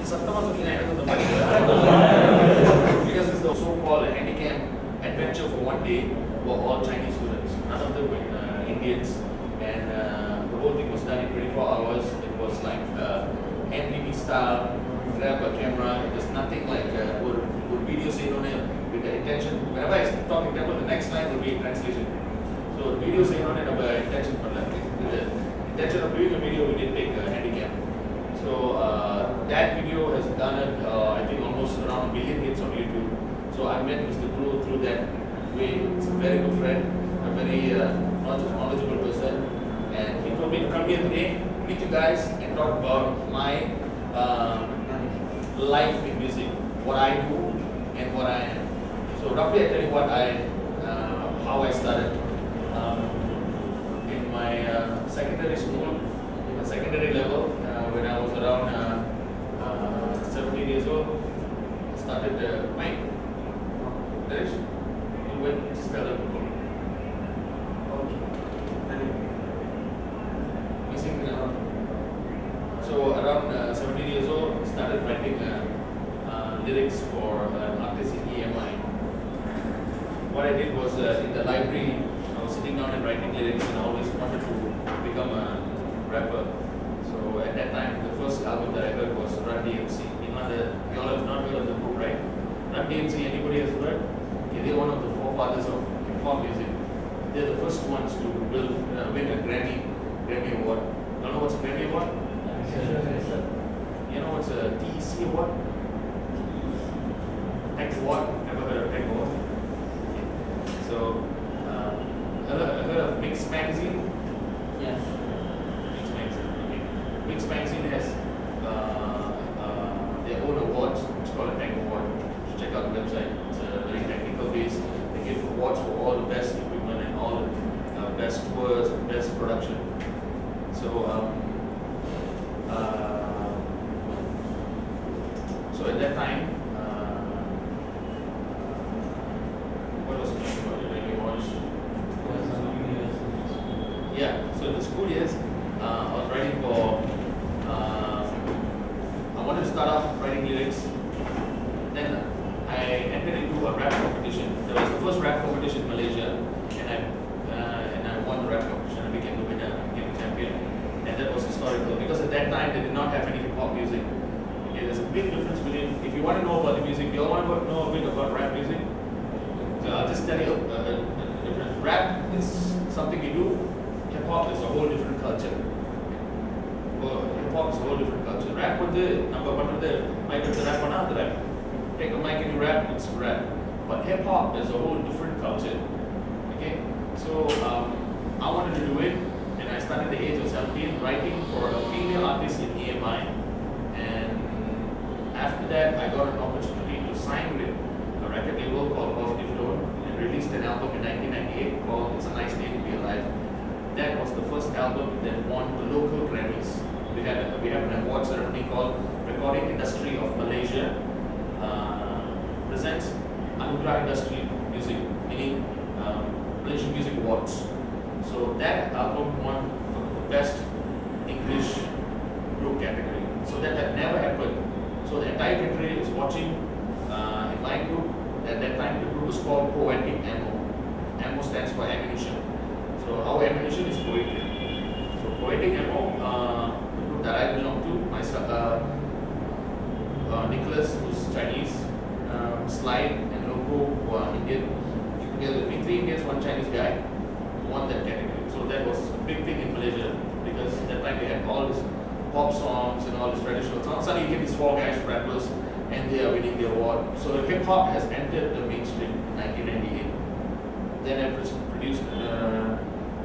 Because it's the so-called handicap adventure for one day were all Chinese students. None of them were Indians, and the whole thing was done in 24 hours. It was like NDB style, grab a camera. There's nothing like would video saying on it with the intention. Whenever I talk in Tamil, the next line will be translation. So the video saying on it about intention, but like the intention of doing a video, we didn't take a handicap. So that video has done it, I think almost around 1 million hits on YouTube. So I met Mr. Guru through that way. He's a very good friend, a very knowledgeable person, and he told me to come here today, meet you guys, and talk about my life in music, what I do and what I am. So roughly I tell you what how I started. In my secondary school, secondary level, when I was around 17 years old, I started Mike. Naresh, you went to spell it. Missing. So around 17 years old, started writing lyrics for an artist in EMI. What I did was in the library, I was sitting down and writing lyrics, and I always wanted to become a rapper. So at that time, the first album that I heard was Run DMC. You all have not heard of the group, right? Run DMC, anybody has heard? Okay, they're one of the forefathers of hip-hop music. They're the first ones to win a Grammy Award. You know what's a Grammy Award? You know what's a TEC Award? Tech Award? Never heard of Tech Award? Okay. So, heard of Mix Magazine? Yes. Mix Magazine has their own awards. It's called a Tech Award. You should check out the website. It's a very technical base. They give awards for all the best equipment and all the best tours and best production. So, so at that time, what was the name of the awards? Yeah. So in the school years, I was writing for. I wanted to start off writing lyrics. Then I entered into a rap competition. There was the first rap competition in Malaysia, and I won the rap competition. I became the winner, I became the champion, and that was historical because at that time they did not have any hip hop music. Okay, there's a big difference between. If you want to know about the music, you all want to know a bit about rap music. So I'll just tell you a difference. Rap is something you do. Hip hop is a whole different culture. Hip hop is a whole different culture. Rap with the number one with the mic with the rap or not the rap. Take a mic and you rap, it's rap. But hip hop is a whole different culture. Okay? So I wanted to do it, and I started at the age of 17 writing for a female artist in EMI. And after that I got an opportunity to sign with a record label called Positive Tone and released an album in 1998 called It's a Nice Day to Be Alive. That was the first album that won the local Grammys. We have an award ceremony called Recording Industry of Malaysia presents Anugerah Industry Music, meaning Malaysian Music Awards. So that album won for the best English group category. So that had never happened. So the entire country is watching in my group. At that time the group was called Poetic Ammo. Ammo stands for ammunition. So our ammunition is poetry. So Poetic Ammo, the group that I belong to, myself, Nicholas, who's Chinese, Slide and Loco, who are Indian. Together with me, 3 Indians, 1 Chinese guy, won that category. So that was a big thing in Malaysia because at that time they had all these pop songs and all these traditional songs. Suddenly you get these 4 guys, rappers, and they are winning the award. So hip hop has entered the mainstream in 1998. Then I produced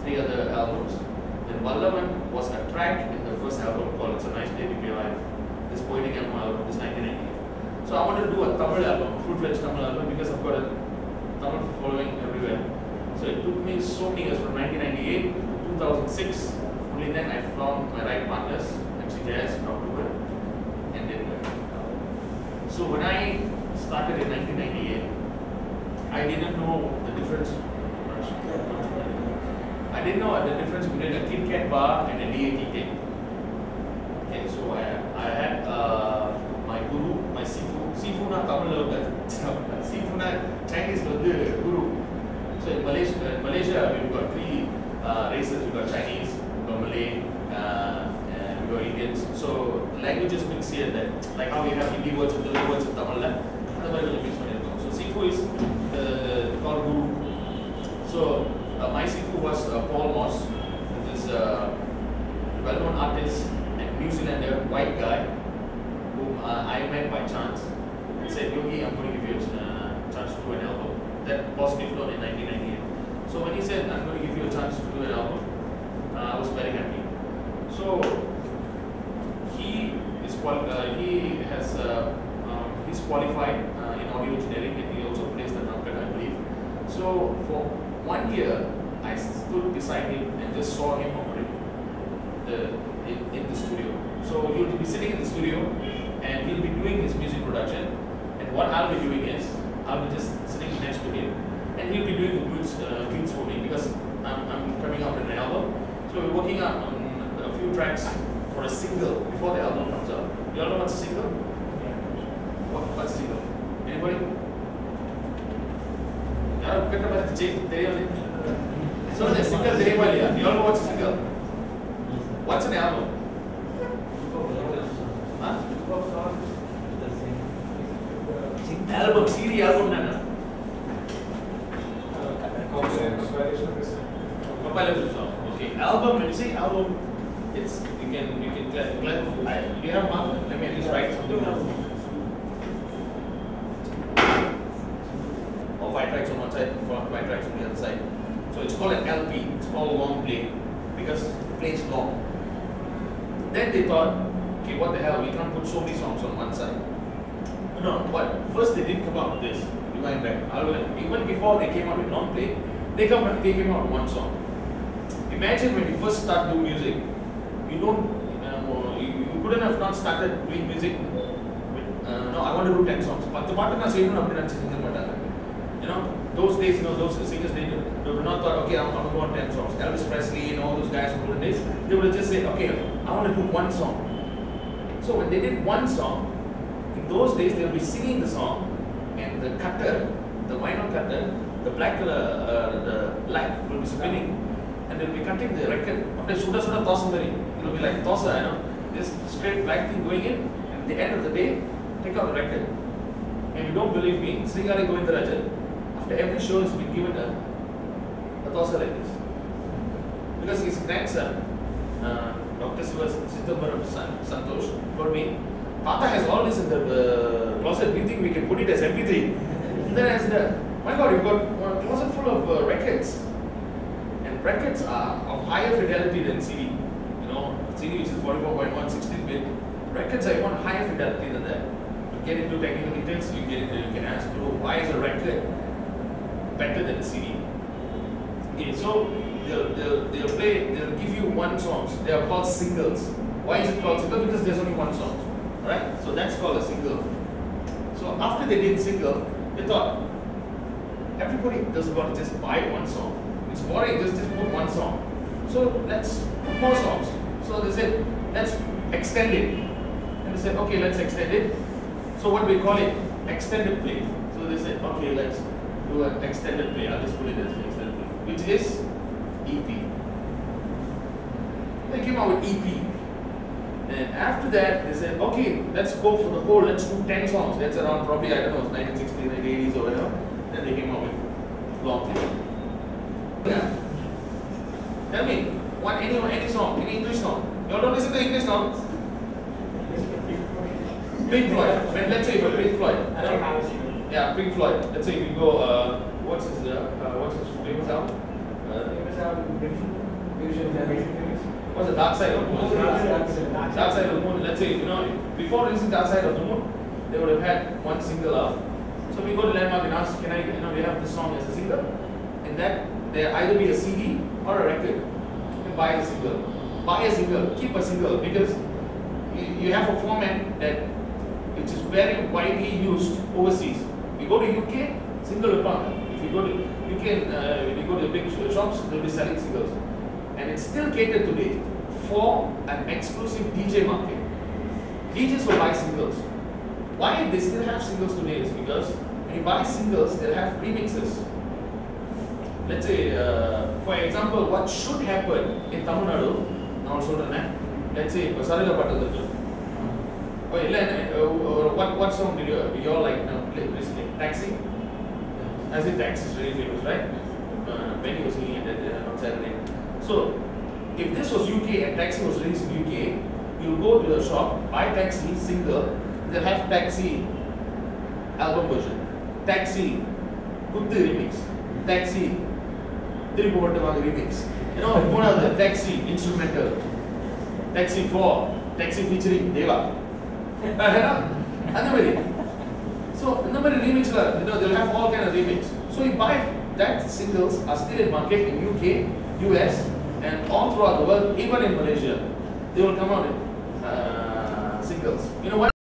3 other albums. Then Vallavan was a track in the first album called It's a Nice Day to Be Alive. This Poetic Ammo album, this 1998. So I wanted to do a Tamil album, full-fledged Tamil album, because I've got a Tamil following everywhere. So it took me so many years from 1998 to 2006. Only then I found my right partners, MC Jazz, Dr. and then. So when I started in 1998, I didn't know the difference. I didn't know the difference between a Kit Kat bar and a DAT tape. Okay, so I had my So languages mix here and there. Like how we have Hindi words and Telugu words in Tamil, mix பண்ணிருக்கோம். So Sifu is called Guru. So my Sifu was Paul Moss, this well-known artist and New Zealander, white guy, whom I met by chance and said, Yogi, I'm going to give you a chance to do an album. That was flown in 1998. So when he said, I'm going to give you a chance to do an album, I was very happy. So he is he's qualified in audio engineering, and he also plays the trumpet, I believe. So for 1 year, I stood beside him and just saw him operate in the studio. So he'll be sitting in the studio and he'll be doing his music production, and what I'll be doing is I'll be just sitting next to him and he'll be doing the beats for me, because I'm coming out with an album. So we're working on a few tracks for a single before the album comes out. You all know what's a single? What's a single? Anybody? So the single, you all know what's a single? What's an album? Huh? Album, CD album, nana. Okay, album. When you say album, it's you can do you have mark? Let me at least write something down. Or 5 tracks on one side, 5 tracks on the other side. So it's called an LP. It's called long play because it plays long. Then they thought, okay, what the hell? We can't put so many songs on one side. No, but first they did come up with this. Rewind back. Even before they came out with long play, they came out with one song. Imagine when you first start doing music, you couldn't have not started doing music with, no, I want to do 10 songs. But the button is even up you know, those days, those singers, they would not thought, okay, I'm going to go on 10 songs. Elvis Presley and all those guys from the days, they would have just said, okay, I want to do one song. So when they did one song, in those days they would be singing the song, and the cutter, the vinyl cutter, the black color, the light will be spinning, and they'll be cutting the record. After Suda Tosa, it will be like Tosa, this straight black thing going in, and at the end of the day, take out the record. And you don't believe me, Sringari Govindarajan, after every show has been given a Tosa like this. Because his grandson, Dr. Siddhambaram Santosh, told me, Tata has all this in the closet, we think we can put it as MP3. And then I said, my God, you've got a closet full of records. And records are of higher fidelity than CD. CD which is 44.1, 16-bit. Records are even higher fidelity than that. To get into technical details, you can ask, why is a record better than a CD? Okay, so they'll give you one song. They are called singles. Why is it called single? Because there's only one song. Right? So that's called a single. So after they did single, they thought, everybody doesn't want to just buy one song. It's boring, just put one song. So let's put more songs. So they said, let's extend it. And they said, okay, let's extend it. So what do we call it? Extended play. So they said, okay, let's do an extended play. I'll just put it as an extended play, which is EP. They came out with EP. And after that, they said, okay, let's go for the whole, let's do 10 songs. That's around probably, I don't know, 1960s, 1980s or whatever. Then they came out with long play. Yeah. Tell me, any song, any English song. You all don't listen to English songs? Pink Floyd. Let's say for Pink Floyd. Yeah, Pink Floyd. Let's say if you go, what's his famous album? What's the Dark Side of the Moon? Dark Side of the Moon. Let's say, before releasing Dark Side of the Moon, they would have had one single out. So we go to Landmark and ask, can I, we have this song as a single? And that there either be a CD or a record. You can buy a single. Buy a single, keep a single, because you have a format that which is very widely used overseas. You go to UK, single account. If you go to UK, when you go to the big shops, they'll be selling singles. And it's still catered today for an exclusive DJ market. DJs will buy singles. Why they still have singles today is because when you buy singles, they'll have remixes. Let's say, for example, what should happen in Tamil Nadu, let's say, Sarila Patal, Oh, what song did you all like listening? Taxi? I think Taxi is very famous, right? Benny was singing it on Saturday. So, if this was UK and Taxi was released in UK, you'll go to the shop, buy Taxi single, they'll have Taxi album version, Taxi Kuthu remix, Taxi Tirupavattamaga remix, you know, one of the Taxi instrumental, Taxi 4, Taxi featuring Deva. So, the number of remix, they'll have all kind of remix. So, you buy that singles are still in market in UK, US, and all throughout the world, even in Malaysia, they will come out in singles. You know what?